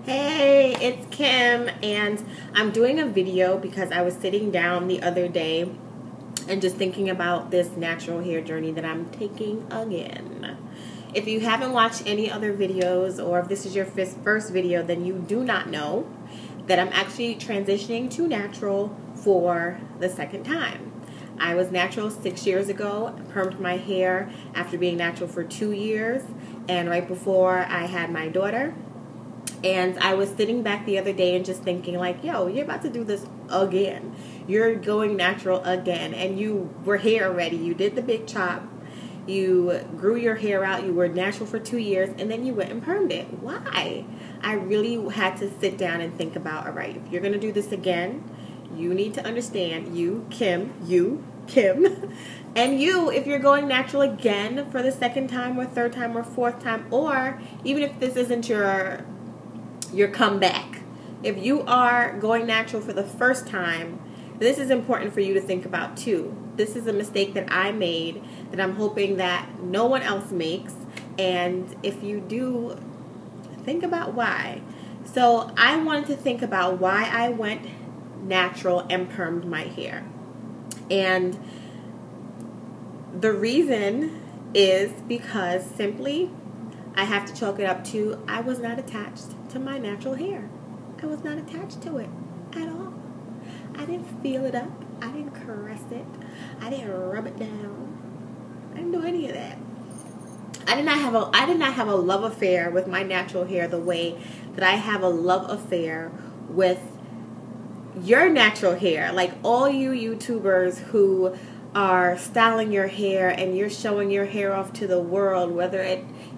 Hey, it's Kim, and I'm doing a video because I was sitting down the other day and just thinking about this natural hair journey that I'm taking again. If you haven't watched any other videos, or if this is your first video, then you do not know that I'm actually transitioning to natural for the second time. I was natural 6 years ago, permed my hair after being natural for 2 years, and right before I had my daughter. And I was sitting back the other day and just thinking like, yo, you're about to do this again. You're going natural again. And you were here already. You did the big chop. You grew your hair out. You were natural for 2 years. And then you went and permed it. Why? I really had to sit down and think about, all right, if you're going to do this again, you need to understand, you, Kim, and you, if you're going natural again for the second time or third time or fourth time, or even if this isn't your comeback. If you are going natural for the first time, this is important for you to think about too. This is a mistake that I made that I'm hoping that no one else makes. And if you do, think about why. So I wanted to think about why I went natural and permed my hair. And the reason is because simply I have to chalk it up to I was not attached to my natural hair. I was not attached to it at all. I didn't feel it up. I didn't caress it. I didn't rub it down. I didn't do any of that. I did not have a love affair with my natural hair the way that I have a love affair with your natural hair. Like all you YouTubers who are styling your hair and you're showing your hair off to the world, whether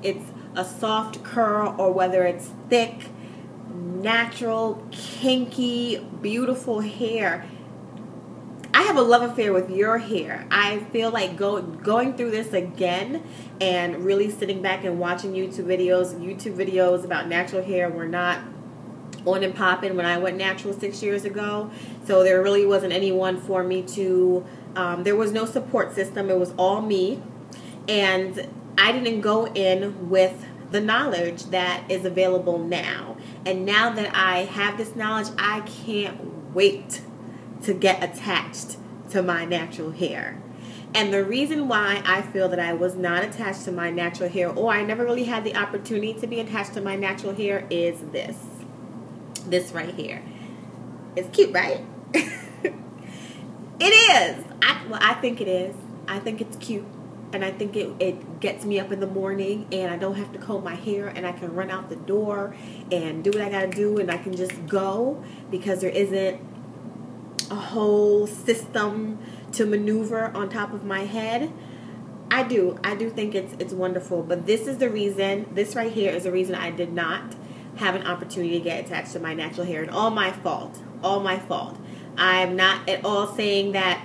it's a soft curl or whether it's thick, natural, kinky, beautiful hair. I have a love affair with your hair. I feel like going through this again and really sitting back and watching YouTube videos about natural hair were not on and popping when I went natural 6 years ago. So there really wasn't anyone for me to, there was no support system. It was all me. And I didn't go in with the knowledge that is available now. And now that I have this knowledge, I can't wait to get attached to my natural hair. And the reason why I feel that I was not attached to my natural hair, or I never really had the opportunity to be attached to my natural hair, is this. This right here. It's cute, right? It is. I think it is. I think it's cute. And I think it gets me up in the morning and I don't have to comb my hair and I can run out the door and do what I gotta do and I can just go because there isn't a whole system to maneuver on top of my head. I do think it's wonderful. But this is the reason, this right here is the reason I did not have an opportunity to get attached to my natural hair. And all my fault. All my fault. I'm not at all saying that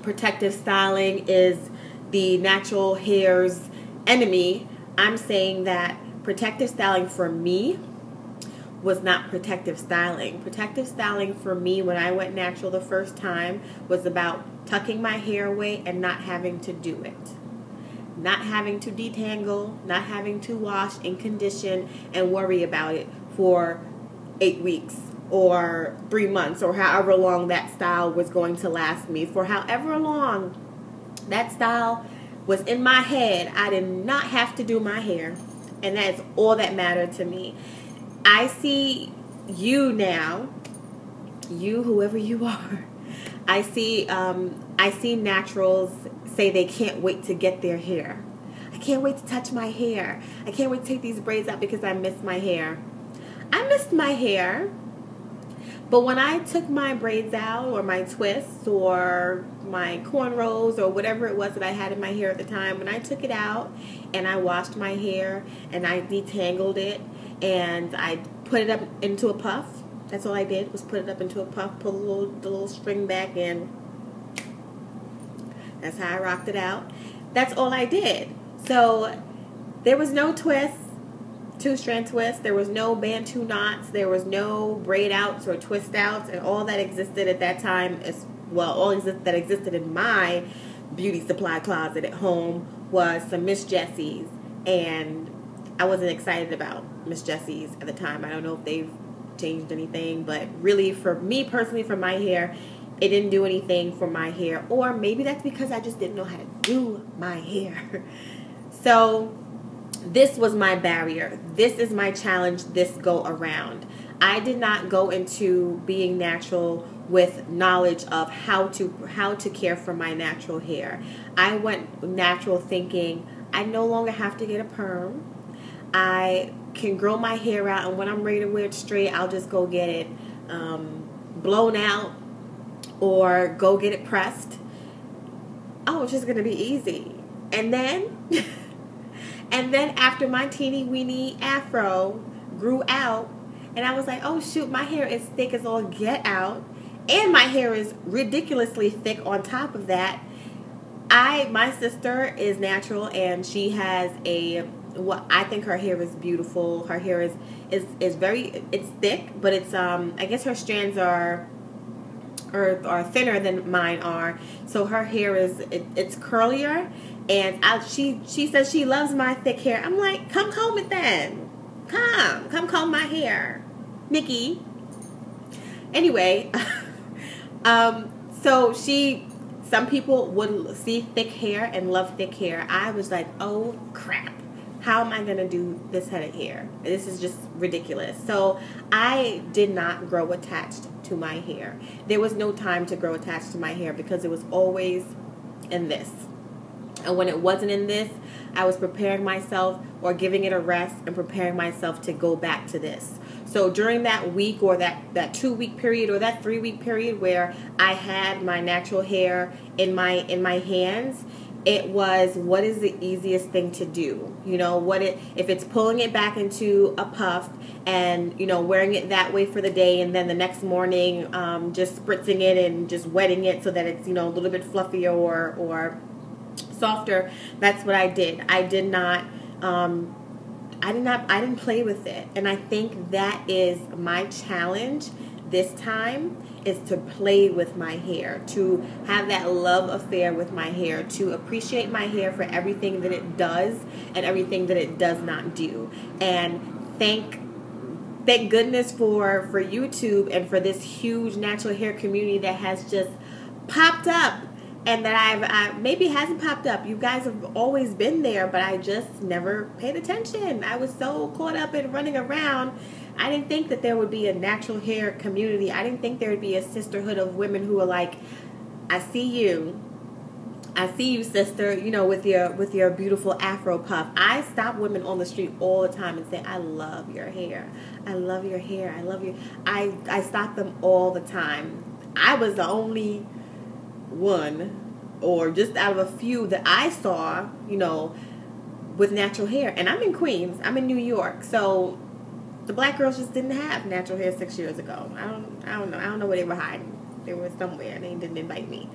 protective styling is the natural hair's enemy. I'm saying that protective styling for me was not protective styling. Protective styling for me when I went natural the first time was about tucking my hair away and not having to do it. Not having to detangle, not having to wash and condition and worry about it for 8 weeks or 3 months or however long that style was going to last me. For however long that style was in my head, I did not have to do my hair. And that is all that mattered to me. I see you now, you, whoever you are. I see naturals say they can't wait to get their hair. I can't wait to touch my hair. I can't wait to take these braids out because I miss my hair. I missed my hair. But when I took my braids out or my twists or my cornrows or whatever it was that I had in my hair at the time, when I took it out and I washed my hair and I detangled it and I put it up into a puff, that's all I did was put it up into a puff, pull the little string back in. That's how I rocked it out. That's all I did. So there was no twists. 2-strand twist. There was no Bantu knots. There was no braid outs or twist outs, and all that existed at that time is that existed in my beauty supply closet at home was some Miss Jessie's, and I wasn't excited about Miss Jessie's at the time. I don't know if they've changed anything, but really for me personally, for my hair, it didn't do anything for my hair. Or maybe that's because I just didn't know how to do my hair. So this was my barrier. This is my challenge this go around. I did not go into being natural with knowledge of how to care for my natural hair. I went natural thinking I no longer have to get a perm. I can grow my hair out, and when I'm ready to wear it straight, I'll just go get it blown out or go get it pressed. Oh, it's just going to be easy. And then and then after my teeny weeny afro grew out, and I was like, oh shoot, my hair is thick as all get out, and my hair is ridiculously thick on top of that. My sister is natural, and she has I think her hair is beautiful. Her hair is very, it's thick, but it's I guess her strands are thinner than mine are. So her hair it's curlier, and she says she loves my thick hair. I'm like, come comb it then. Come comb my hair, Nikki. Anyway, so some people would see thick hair and love thick hair. I was like, oh crap. How am I going to do this head of hair? This is just ridiculous. So I did not grow attached to my hair. There was no time to grow attached to my hair because it was always in this. And when it wasn't in this, I was preparing myself or giving it a rest and preparing myself to go back to this. So during that week or that 2-week period or that 3-week period where I had my natural hair in my hands, it was, what is the easiest thing to do? You know, if it's pulling it back into a puff and, you know, wearing it that way for the day, and then the next morning just spritzing it and just wetting it so that it's, you know, a little bit fluffier or softer. That's what I did. I didn't play with it. And I think that is my challenge this time, is to play with my hair, to have that love affair with my hair, to appreciate my hair for everything that it does and everything that it does not do. And thank goodness for YouTube and for this huge natural hair community that has just popped up, and that I maybe hasn't popped up. You guys have always been there, but I just never paid attention. I was so caught up in running around. I didn't think that there would be a natural hair community. I didn't think there would be a sisterhood of women who are like, I see you, sister, you know, with your beautiful afro puff. I stop women on the street all the time and say, I love your hair. I love your hair. I love you. I stop them all the time. I was the only one, or just out of a few that I saw, you know, with natural hair. And I'm in Queens. I'm in New York. So the black girls just didn't have natural hair 6 years ago. I don't know. I don't know where they were hiding. They were somewhere. They didn't invite me.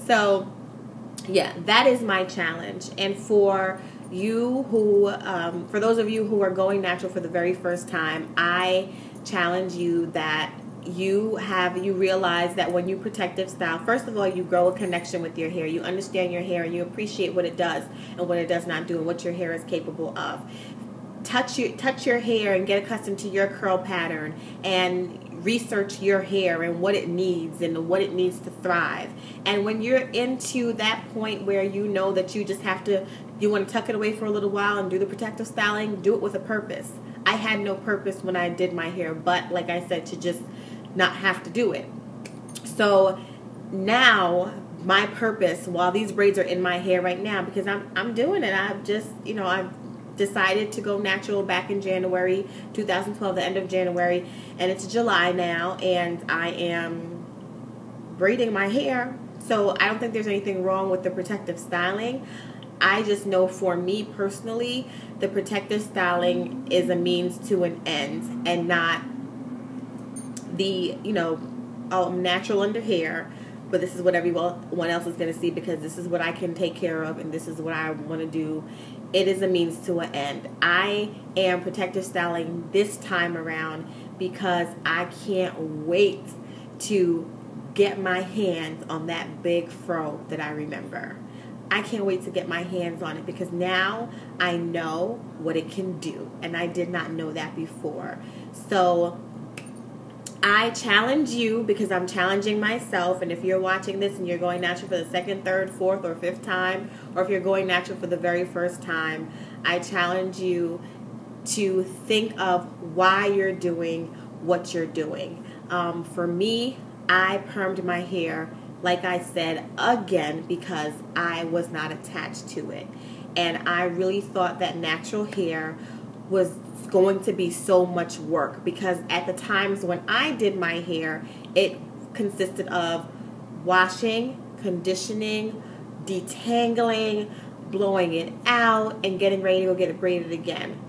So yeah, that is my challenge. And for you who, for those of you who are going natural for the very first time, I challenge you that you realize that when you protective style, first of all, you grow a connection with your hair. You understand your hair and you appreciate what it does and what it does not do and what your hair is capable of. Touch your hair and get accustomed to your curl pattern, and research your hair and what it needs and what it needs to thrive. And when you're into that point where you know that you just you want to tuck it away for a little while and do the protective styling, do it with a purpose. I had no purpose when I did my hair, but like I said, to just not have to do it. So now my purpose, while these braids are in my hair right now, because I'm doing it, I've decided to go natural back in January 2012, the end of January, and it's July now, and I am braiding my hair. So I don't think there's anything wrong with the protective styling. I just know for me personally, the protective styling is a means to an end and not the, you know, oh, I'm natural under hair, but this is what everyone else is going to see because this is what I can take care of and this is what I want to do. It is a means to an end. I am protective styling this time around because I can't wait to get my hands on that big fro that I remember. I can't wait to get my hands on it because now I know what it can do, and I did not know that before. So I challenge you because I'm challenging myself, and if you're watching this and you're going natural for the second, third, fourth, or fifth time, or if you're going natural for the very first time, I challenge you to think of why you're doing what you're doing. For me, I permed my hair, like I said, again, because I was not attached to it. And I really thought that natural hair was going to be so much work because at the times when I did my hair, it consisted of washing, conditioning, detangling, blowing it out, and getting ready to go get it braided again.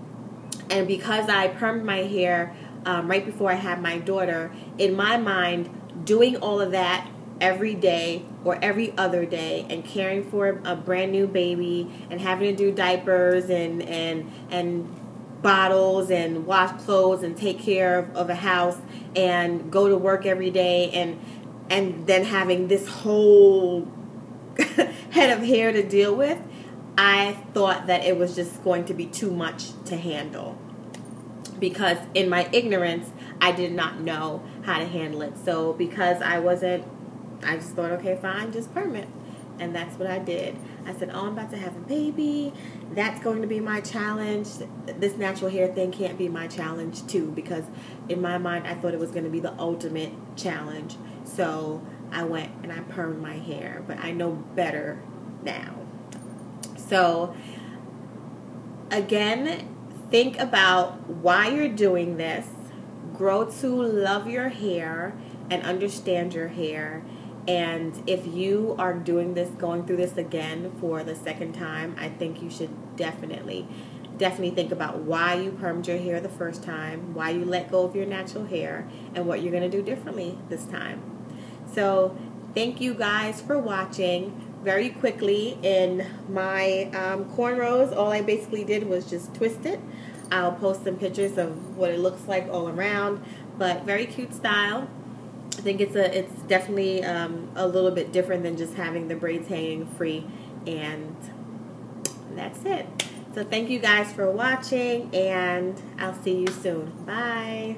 And because I permed my hair right before I had my daughter, in my mind, doing all of that every day or every other day and caring for a brand new baby and having to do diapers and bottles and wash clothes and take care of a house and go to work every day and then having this whole head of hair to deal with, I thought that it was just going to be too much to handle. Because in my ignorance, I did not know how to handle it. So because I just thought, okay, fine, just perm it. And that's what I did. I said, oh, I'm about to have a baby. That's going to be my challenge. This natural hair thing can't be my challenge too, because in my mind, I thought it was going to be the ultimate challenge. So I went and I permed my hair, but I know better now. So again, think about why you're doing this. Grow to love your hair and understand your hair. And if you are doing this, going through this again for the second time, I think you should definitely think about why you permed your hair the first time, why you let go of your natural hair, and what you're going to do differently this time. So thank you guys for watching. Very quickly, in my cornrows, all I basically did was just twist it. I'll post some pictures of what it looks like all around, but very cute style. I think it's definitely a little bit different than just having the braids hanging free, and that's it. So thank you guys for watching, and I'll see you soon. Bye.